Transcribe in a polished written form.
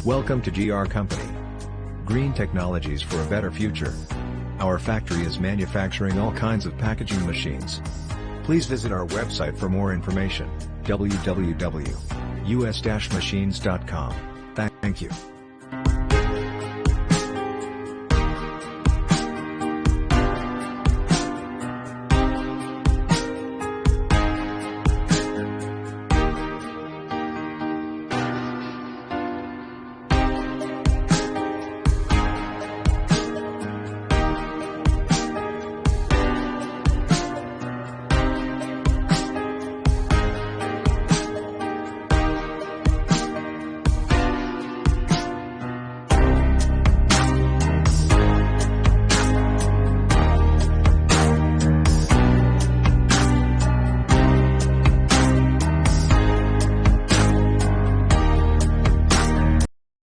Welcome to GR Company. Green technologies for a better future. Our factory is manufacturing all kinds of packaging machines. Please visit our website for more information, www.us-machines.com. Thank you.